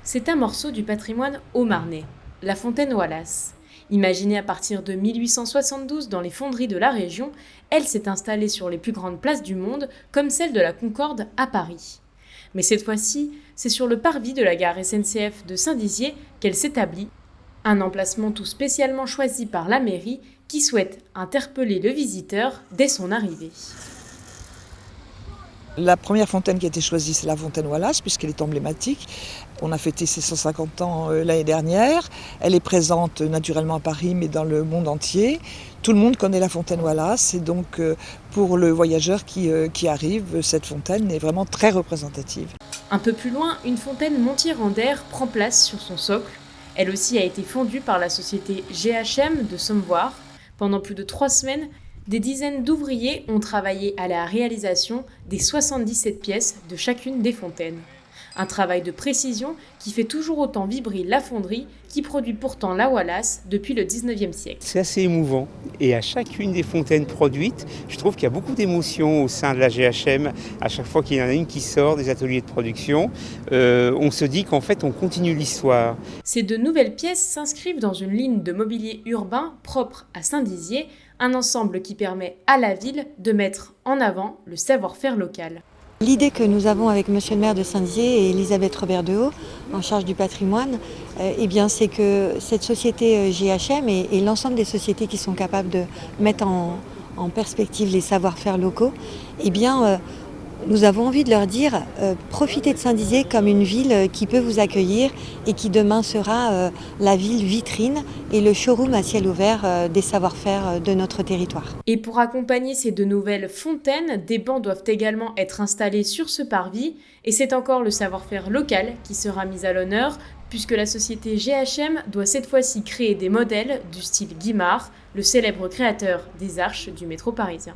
C'est un morceau du patrimoine haut-marnais, la fontaine Wallace. Imaginée à partir de 1872 dans les fonderies de la région, elle s'est installée sur les plus grandes places du monde, comme celle de la Concorde à Paris. Mais cette fois-ci, c'est sur le parvis de la gare SNCF de Saint-Dizier qu'elle s'établit, un emplacement tout spécialement choisi par la mairie qui souhaite interpeller le visiteur dès son arrivée. La première fontaine qui a été choisie, c'est la fontaine Wallace, puisqu'elle est emblématique. On a fêté ses 150 ans l'année dernière. Elle est présente naturellement à Paris, mais dans le monde entier. Tout le monde connaît la fontaine Wallace, et donc pour le voyageur qui arrive, cette fontaine est vraiment très représentative. Un peu plus loin, une fontaine Montier-Randère prend place sur son socle. Elle aussi a été fondue par la société GHM de Sommevoire. Pendant plus de 3 semaines, des dizaines d'ouvriers ont travaillé à la réalisation des 77 pièces de chacune des fontaines. Un travail de précision qui fait toujours autant vibrer la fonderie qui produit pourtant la Wallace depuis le 19e siècle. C'est assez émouvant et à chacune des fontaines produites, je trouve qu'il y a beaucoup d'émotions au sein de la GHM. À chaque fois qu'il y en a une qui sort des ateliers de production, on se dit qu'en fait on continue l'histoire. Ces 2 nouvelles pièces s'inscrivent dans une ligne de mobilier urbain propre à Saint-Dizier, un ensemble qui permet à la ville de mettre en avant le savoir-faire local. L'idée que nous avons avec Monsieur le maire de Saint-Dizier et Elisabeth Robert-Dehaut, en charge du patrimoine, c'est que cette société GHM et l'ensemble des sociétés qui sont capables de mettre en perspective les savoir-faire locaux, nous avons envie de leur dire profitez de Saint-Dizier comme une ville qui peut vous accueillir et qui demain sera la ville vitrine et le showroom à ciel ouvert des savoir-faire de notre territoire. Et pour accompagner ces 2 nouvelles fontaines, des bancs doivent également être installés sur ce parvis et c'est encore le savoir-faire local qui sera mis à l'honneur puisque la société GHM doit cette fois-ci créer des modèles du style Guimard, le célèbre créateur des arches du métro parisien.